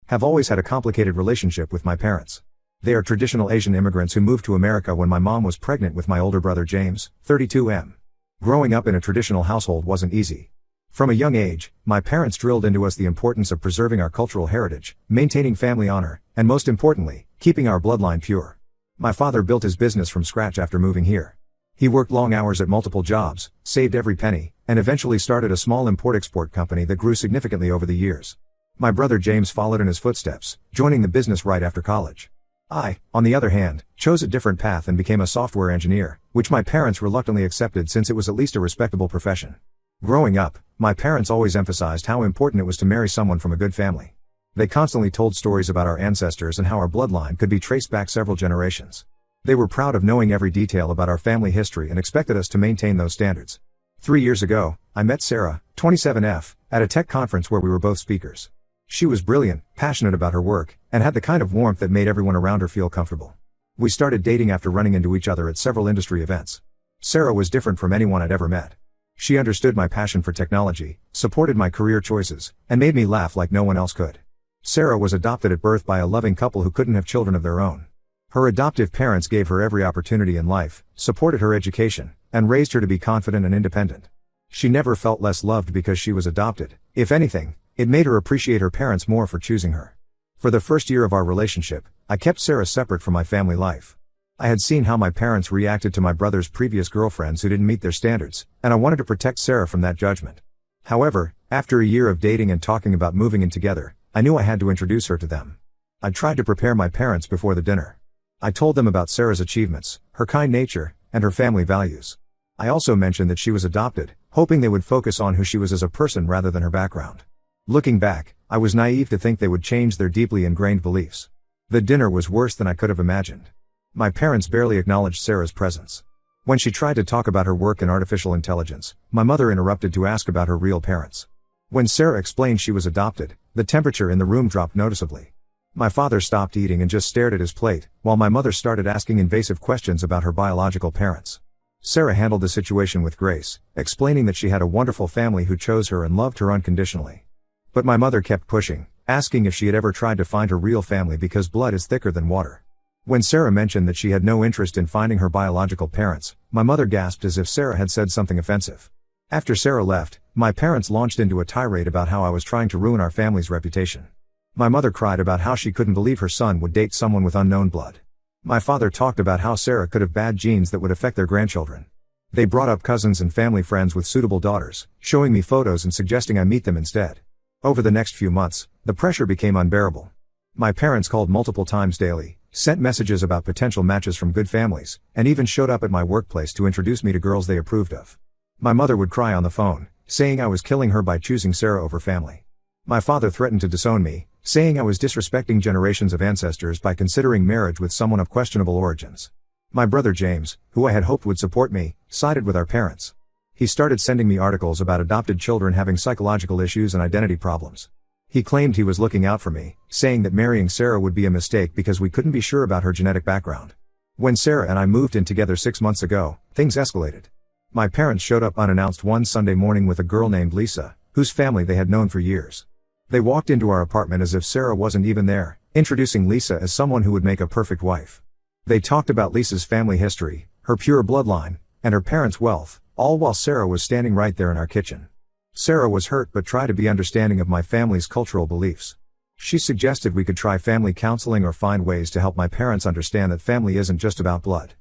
have always had a complicated relationship with my parents. They are traditional Asian immigrants who moved to America when my mom was pregnant with my older brother James, 32M. Growing up in a traditional household wasn't easy. From a young age, my parents drilled into us the importance of preserving our cultural heritage, maintaining family honor, and most importantly, keeping our bloodline pure. My father built his business from scratch after moving here. He worked long hours at multiple jobs, saved every penny, and eventually started a small import-export company that grew significantly over the years. My brother James followed in his footsteps, joining the business right after college. I, on the other hand, chose a different path and became a software engineer, which my parents reluctantly accepted since it was at least a respectable profession. Growing up, my parents always emphasized how important it was to marry someone from a good family. They constantly told stories about our ancestors and how our bloodline could be traced back several generations. They were proud of knowing every detail about our family history and expected us to maintain those standards. 3 years ago, I met Sarah, 27F, at a tech conference where we were both speakers. She was brilliant, passionate about her work, and had the kind of warmth that made everyone around her feel comfortable. We started dating after running into each other at several industry events. Sarah was different from anyone I'd ever met. She understood my passion for technology, supported my career choices, and made me laugh like no one else could. Sarah was adopted at birth by a loving couple who couldn't have children of their own. Her adoptive parents gave her every opportunity in life, supported her education, and raised her to be confident and independent. She never felt less loved because she was adopted. If anything, it made her appreciate her parents more for choosing her. For the first year of our relationship, I kept Sarah separate from my family life. I had seen how my parents reacted to my brother's previous girlfriends who didn't meet their standards, and I wanted to protect Sarah from that judgment. However, after a year of dating and talking about moving in together, I knew I had to introduce her to them. I tried to prepare my parents before the dinner. I told them about Sarah's achievements, her kind nature, and her family values. I also mentioned that she was adopted, hoping they would focus on who she was as a person rather than her background. Looking back, I was naive to think they would change their deeply ingrained beliefs. The dinner was worse than I could have imagined. My parents barely acknowledged Sarah's presence. When she tried to talk about her work in artificial intelligence, my mother interrupted to ask about her real parents. When Sarah explained she was adopted, the temperature in the room dropped noticeably. My father stopped eating and just stared at his plate, while my mother started asking invasive questions about her biological parents. Sarah handled the situation with grace, explaining that she had a wonderful family who chose her and loved her unconditionally. But my mother kept pushing, asking if she had ever tried to find her real family because blood is thicker than water. When Sarah mentioned that she had no interest in finding her biological parents, my mother gasped as if Sarah had said something offensive. After Sarah left, my parents launched into a tirade about how I was trying to ruin our family's reputation. My mother cried about how she couldn't believe her son would date someone with unknown blood. My father talked about how Sarah could have bad genes that would affect their grandchildren. They brought up cousins and family friends with suitable daughters, showing me photos and suggesting I meet them instead. Over the next few months, the pressure became unbearable. My parents called multiple times daily, sent messages about potential matches from good families, and even showed up at my workplace to introduce me to girls they approved of. My mother would cry on the phone, saying I was killing her by choosing Sarah over family. My father threatened to disown me, saying I was disrespecting generations of ancestors by considering marriage with someone of questionable origins. My brother James, who I had hoped would support me, sided with our parents. He started sending me articles about adopted children having psychological issues and identity problems. He claimed he was looking out for me, saying that marrying Sarah would be a mistake because we couldn't be sure about her genetic background. When Sarah and I moved in together 6 months ago, things escalated. My parents showed up unannounced one Sunday morning with a girl named Lisa, whose family they had known for years. They walked into our apartment as if Sarah wasn't even there, introducing Lisa as someone who would make a perfect wife. They talked about Lisa's family history, her pure bloodline, and her parents' wealth, all while Sarah was standing right there in our kitchen. Sarah was hurt but tried to be understanding of my family's cultural beliefs. She suggested we could try family counseling or find ways to help my parents understand that family isn't just about blood.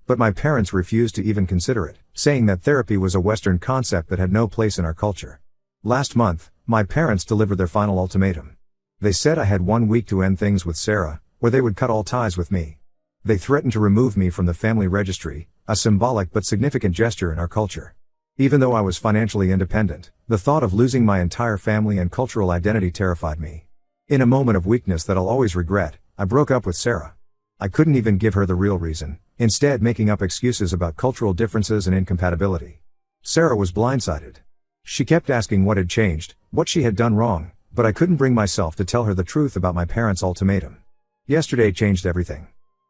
But my parents refused to even consider it, saying that therapy was a Western concept that had no place in our culture. Last month, my parents delivered their final ultimatum. They said I had 1 week to end things with Sarah, or they would cut all ties with me. They threatened to remove me from the family registry, a symbolic but significant gesture in our culture. Even though I was financially independent, the thought of losing my entire family and cultural identity terrified me. In a moment of weakness that I'll always regret, I broke up with Sarah. I couldn't even give her the real reason, instead making up excuses about cultural differences and incompatibility. Sarah was blindsided. She kept asking what had changed, what she had done wrong, but I couldn't bring myself to tell her the truth about my parents' ultimatum. Yesterday changed everything.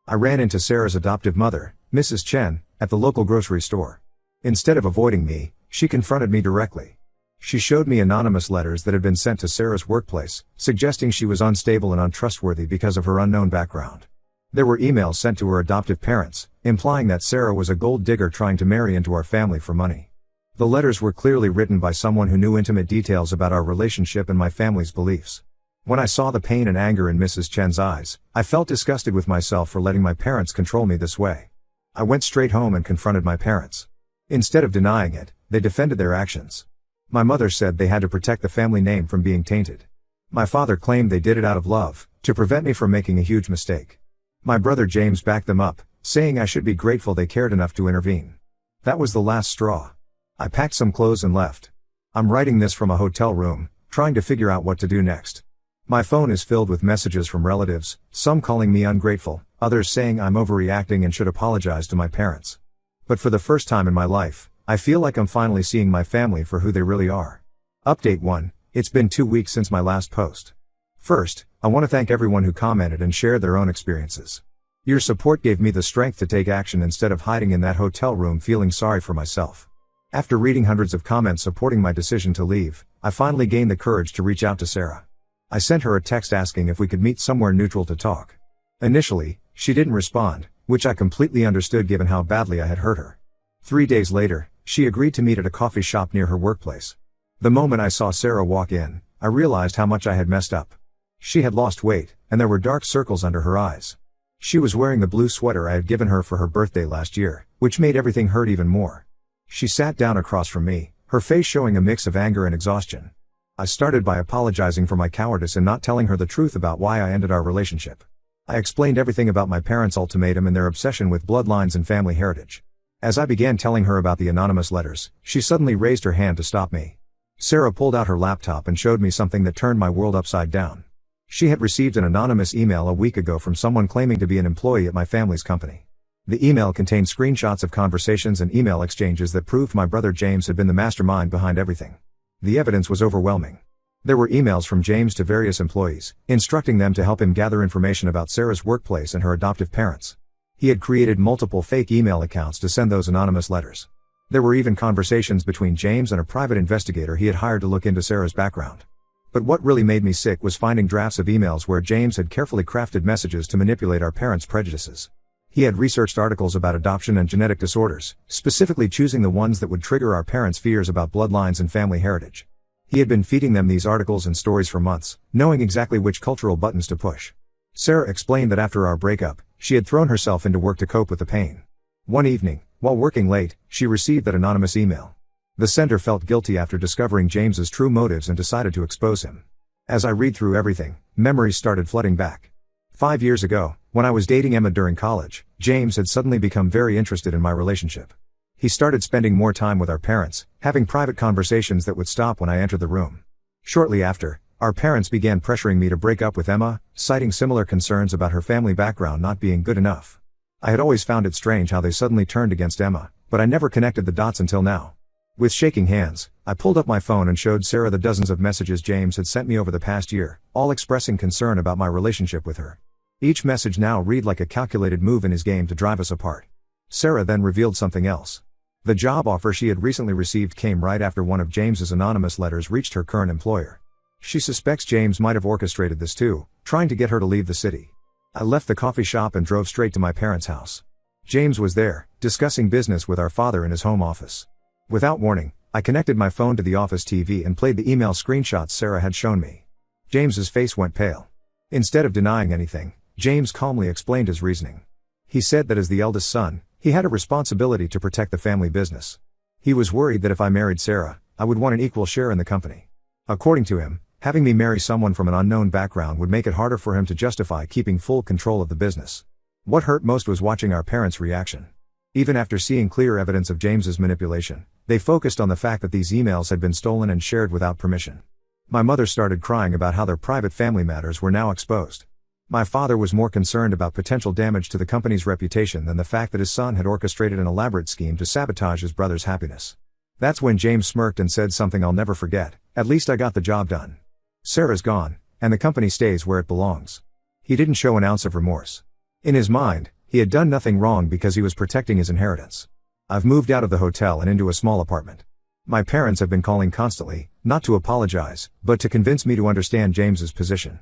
I ran into Sarah's adoptive mother, Mrs. Chen, at the local grocery store. Instead of avoiding me, she confronted me directly. She showed me anonymous letters that had been sent to Sarah's workplace, suggesting she was unstable and untrustworthy because of her unknown background. There were emails sent to her adoptive parents, implying that Sarah was a gold digger trying to marry into our family for money. The letters were clearly written by someone who knew intimate details about our relationship and my family's beliefs. When I saw the pain and anger in Mrs. Chen's eyes, I felt disgusted with myself for letting my parents control me this way. I went straight home and confronted my parents. Instead of denying it, they defended their actions. My mother said they had to protect the family name from being tainted. My father claimed they did it out of love, to prevent me from making a huge mistake. My brother James backed them up, saying I should be grateful they cared enough to intervene. That was the last straw. I packed some clothes and left. I'm writing this from a hotel room, trying to figure out what to do next. My phone is filled with messages from relatives, some calling me ungrateful, others saying I'm overreacting and should apologize to my parents. But for the first time in my life, I feel like I'm finally seeing my family for who they really are. Update 1. It's been 2 weeks since my last post. First, I want to thank everyone who commented and shared their own experiences. Your support gave me the strength to take action instead of hiding in that hotel room feeling sorry for myself. After reading hundreds of comments supporting my decision to leave, I finally gained the courage to reach out to Sarah. I sent her a text asking if we could meet somewhere neutral to talk. Initially, she didn't respond, which I completely understood given how badly I had hurt her. 3 days later, she agreed to meet at a coffee shop near her workplace. The moment I saw Sarah walk in, I realized how much I had messed up. She had lost weight, and there were dark circles under her eyes. She was wearing the blue sweater I had given her for her birthday last year, which made everything hurt even more. She sat down across from me, her face showing a mix of anger and exhaustion. I started by apologizing for my cowardice in not telling her the truth about why I ended our relationship. I explained everything about my parents' ultimatum and their obsession with bloodlines and family heritage. As I began telling her about the anonymous letters, she suddenly raised her hand to stop me. Sarah pulled out her laptop and showed me something that turned my world upside down. She had received an anonymous email a week ago from someone claiming to be an employee at my family's company. The email contained screenshots of conversations and email exchanges that proved my brother James had been the mastermind behind everything. The evidence was overwhelming. There were emails from James to various employees, instructing them to help him gather information about Sarah's workplace and her adoptive parents. He had created multiple fake email accounts to send those anonymous letters. There were even conversations between James and a private investigator he had hired to look into Sarah's background. But what really made me sick was finding drafts of emails where James had carefully crafted messages to manipulate our parents' prejudices. He had researched articles about adoption and genetic disorders, specifically choosing the ones that would trigger our parents' fears about bloodlines and family heritage. He had been feeding them these articles and stories for months, knowing exactly which cultural buttons to push. Sarah explained that after our breakup, she had thrown herself into work to cope with the pain. One evening, while working late, she received that anonymous email. The sender felt guilty after discovering James's true motives and decided to expose him. As I read through everything, memories started flooding back. 5 years ago, when I was dating Emma during college, James had suddenly become very interested in my relationship. He started spending more time with our parents, having private conversations that would stop when I entered the room. Shortly after, our parents began pressuring me to break up with Emma, citing similar concerns about her family background not being good enough. I had always found it strange how they suddenly turned against Emma, but I never connected the dots until now. With shaking hands, I pulled up my phone and showed Sarah the dozens of messages James had sent me over the past year, all expressing concern about my relationship with her. Each message now read like a calculated move in his game to drive us apart. Sarah then revealed something else. The job offer she had recently received came right after one of James's anonymous letters reached her current employer. She suspects James might have orchestrated this too, trying to get her to leave the city. I left the coffee shop and drove straight to my parents' house. James was there, discussing business with our father in his home office. Without warning, I connected my phone to the office TV and played the email screenshots Sarah had shown me. James's face went pale. Instead of denying anything, James calmly explained his reasoning. He said that as the eldest son, he had a responsibility to protect the family business. He was worried that if I married Sarah, I would want an equal share in the company. According to him, having me marry someone from an unknown background would make it harder for him to justify keeping full control of the business. What hurt most was watching our parents' reaction. Even after seeing clear evidence of James's manipulation, they focused on the fact that these emails had been stolen and shared without permission. My mother started crying about how their private family matters were now exposed. My father was more concerned about potential damage to the company's reputation than the fact that his son had orchestrated an elaborate scheme to sabotage his brother's happiness. That's when James smirked and said something I'll never forget: "At least I got the job done. Sarah's gone, and the company stays where it belongs." He didn't show an ounce of remorse. In his mind, he had done nothing wrong because he was protecting his inheritance. I've moved out of the hotel and into a small apartment. My parents have been calling constantly, not to apologize, but to convince me to understand James's position.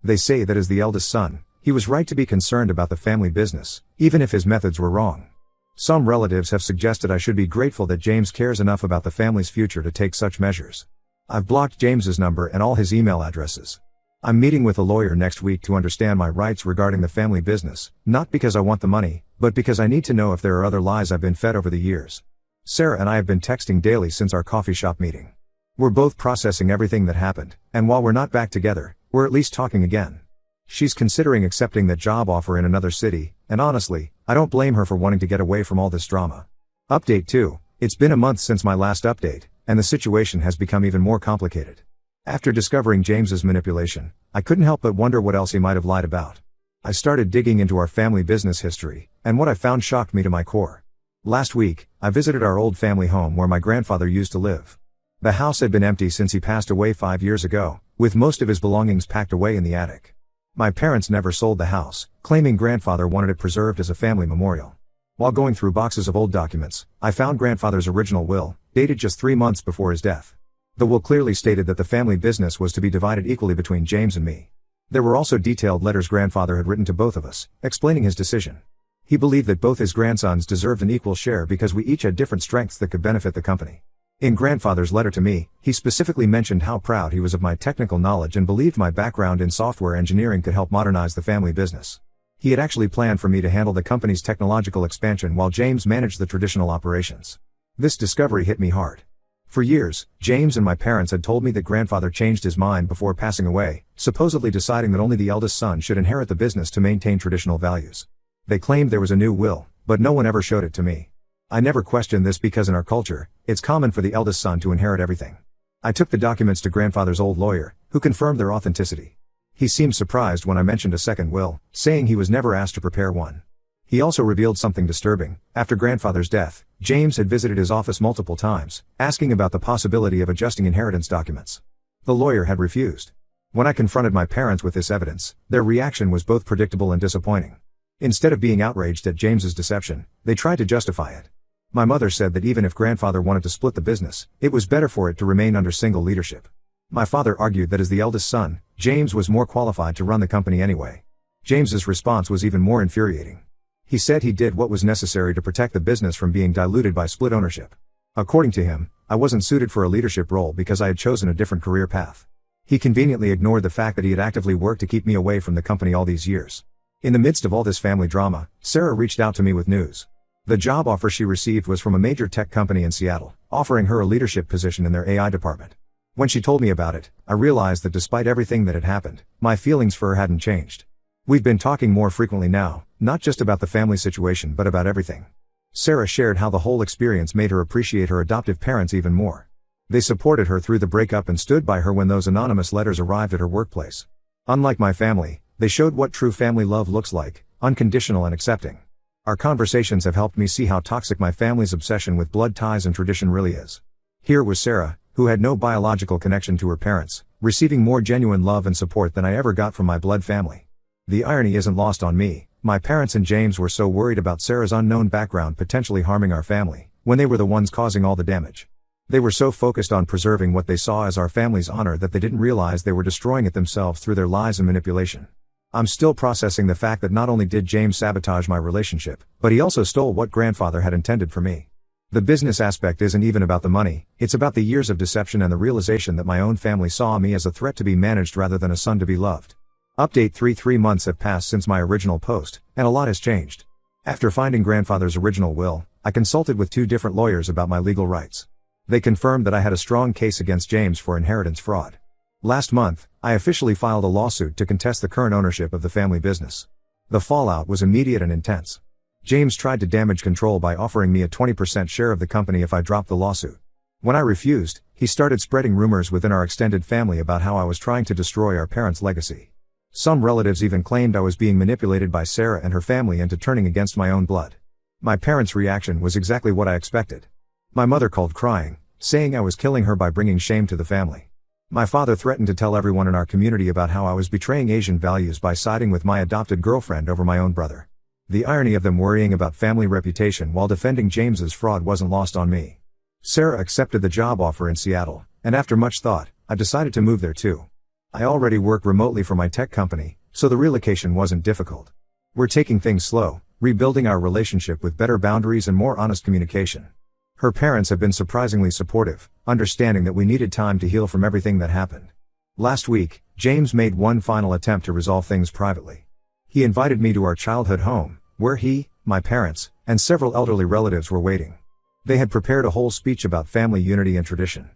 They say that as the eldest son, he was right to be concerned about the family business, even if his methods were wrong. Some relatives have suggested I should be grateful that James cares enough about the family's future to take such measures. I've blocked James's number and all his email addresses. I'm meeting with a lawyer next week to understand my rights regarding the family business, not because I want the money, but because I need to know if there are other lies I've been fed over the years. Sarah and I have been texting daily since our coffee shop meeting. We're both processing everything that happened, and while we're not back together, we're at least talking again. She's considering accepting that job offer in another city, and honestly, I don't blame her for wanting to get away from all this drama. Update 2. It's been a month since my last update, and the situation has become even more complicated. After discovering James's manipulation, I couldn't help but wonder what else he might have lied about. I started digging into our family business history, and what I found shocked me to my core. Last week, I visited our old family home where my grandfather used to live. The house had been empty since he passed away 5 years ago, with most of his belongings packed away in the attic. My parents never sold the house, claiming grandfather wanted it preserved as a family memorial. While going through boxes of old documents, I found grandfather's original will, dated just 3 months before his death. The will clearly stated that the family business was to be divided equally between James and me. There were also detailed letters grandfather had written to both of us, explaining his decision. He believed that both his grandsons deserved an equal share because we each had different strengths that could benefit the company. In grandfather's letter to me, he specifically mentioned how proud he was of my technical knowledge and believed my background in software engineering could help modernize the family business. He had actually planned for me to handle the company's technological expansion while James managed the traditional operations. This discovery hit me hard. For years, James and my parents had told me that grandfather changed his mind before passing away, supposedly deciding that only the eldest son should inherit the business to maintain traditional values. They claimed there was a new will, but no one ever showed it to me. I never questioned this because in our culture, it's common for the eldest son to inherit everything. I took the documents to grandfather's old lawyer, who confirmed their authenticity. He seemed surprised when I mentioned a second will, saying he was never asked to prepare one. He also revealed something disturbing. After grandfather's death, James had visited his office multiple times, asking about the possibility of adjusting inheritance documents. The lawyer had refused. When I confronted my parents with this evidence, their reaction was both predictable and disappointing. Instead of being outraged at James's deception, they tried to justify it. My mother said that even if grandfather wanted to split the business, it was better for it to remain under single leadership. My father argued that as the eldest son, James was more qualified to run the company anyway. James's response was even more infuriating. He said he did what was necessary to protect the business from being diluted by split ownership. According to him, I wasn't suited for a leadership role because I had chosen a different career path. He conveniently ignored the fact that he had actively worked to keep me away from the company all these years. In the midst of all this family drama, Sarah reached out to me with news. The job offer she received was from a major tech company in Seattle, offering her a leadership position in their AI department. When she told me about it, I realized that despite everything that had happened, my feelings for her hadn't changed. We've been talking more frequently now, not just about the family situation but about everything. Sarah shared how the whole experience made her appreciate her adoptive parents even more. They supported her through the breakup and stood by her when those anonymous letters arrived at her workplace. Unlike my family, they showed what true family love looks like, unconditional and accepting. Our conversations have helped me see how toxic my family's obsession with blood ties and tradition really is. Here was Sarah, who had no biological connection to her parents, receiving more genuine love and support than I ever got from my blood family. The irony isn't lost on me. My parents and James were so worried about Sarah's unknown background potentially harming our family, when they were the ones causing all the damage. They were so focused on preserving what they saw as our family's honor that they didn't realize they were destroying it themselves through their lies and manipulation. I'm still processing the fact that not only did James sabotage my relationship, but he also stole what grandfather had intended for me. The business aspect isn't even about the money, it's about the years of deception and the realization that my own family saw me as a threat to be managed rather than a son to be loved. Update 3 months have passed since my original post, and a lot has changed. After finding grandfather's original will, I consulted with 2 different lawyers about my legal rights. They confirmed that I had a strong case against James for inheritance fraud. Last month, I officially filed a lawsuit to contest the current ownership of the family business. The fallout was immediate and intense. James tried to damage control by offering me a 20% share of the company if I dropped the lawsuit. When I refused, he started spreading rumors within our extended family about how I was trying to destroy our parents' legacy. Some relatives even claimed I was being manipulated by Sarah and her family into turning against my own blood. My parents' reaction was exactly what I expected. My mother called crying, saying I was killing her by bringing shame to the family. My father threatened to tell everyone in our community about how I was betraying Asian values by siding with my adopted girlfriend over my own brother. The irony of them worrying about family reputation while defending James's fraud wasn't lost on me. Sarah accepted the job offer in Seattle, and after much thought, I decided to move there too. I already work remotely for my tech company, so the relocation wasn't difficult. We're taking things slow, rebuilding our relationship with better boundaries and more honest communication. Her parents have been surprisingly supportive, understanding that we needed time to heal from everything that happened. Last week, James made one final attempt to resolve things privately. He invited me to our childhood home, where he, my parents, and several elderly relatives were waiting. They had prepared a whole speech about family unity and tradition.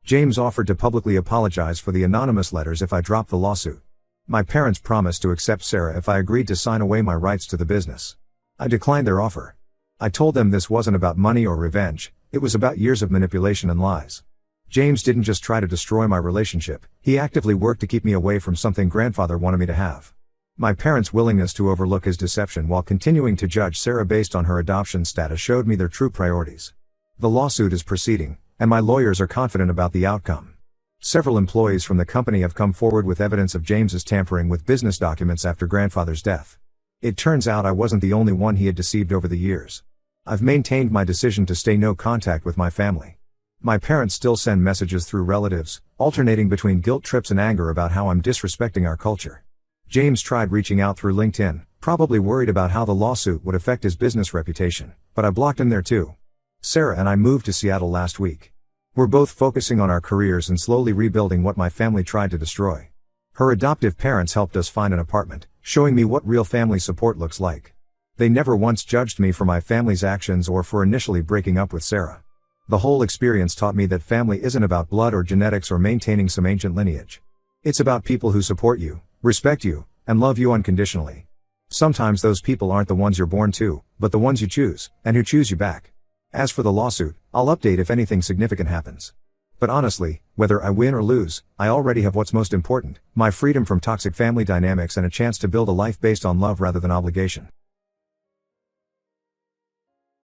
James offered to publicly apologize for the anonymous letters if I dropped the lawsuit. My parents promised to accept Sarah if I agreed to sign away my rights to the business. I declined their offer. I told them this wasn't about money or revenge, it was about years of manipulation and lies. James didn't just try to destroy my relationship, he actively worked to keep me away from something grandfather wanted me to have. My parents' willingness to overlook his deception while continuing to judge Sarah based on her adoption status showed me their true priorities. The lawsuit is proceeding, and my lawyers are confident about the outcome. Several employees from the company have come forward with evidence of James's tampering with business documents after grandfather's death. It turns out I wasn't the only one he had deceived over the years. I've maintained my decision to stay no contact with my family. My parents still send messages through relatives, alternating between guilt trips and anger about how I'm disrespecting our culture. James tried reaching out through LinkedIn, probably worried about how the lawsuit would affect his business reputation, but I blocked him there too. Sarah and I moved to Seattle last week. We're both focusing on our careers and slowly rebuilding what my family tried to destroy. Her adoptive parents helped us find an apartment, showing me what real family support looks like. They never once judged me for my family's actions or for initially breaking up with Sarah. The whole experience taught me that family isn't about blood or genetics or maintaining some ancient lineage. It's about people who support you, respect you, and love you unconditionally. Sometimes those people aren't the ones you're born to, but the ones you choose, and who choose you back. As for the lawsuit, I'll update if anything significant happens. But honestly, whether I win or lose, I already have what's most important, my freedom from toxic family dynamics and a chance to build a life based on love rather than obligation.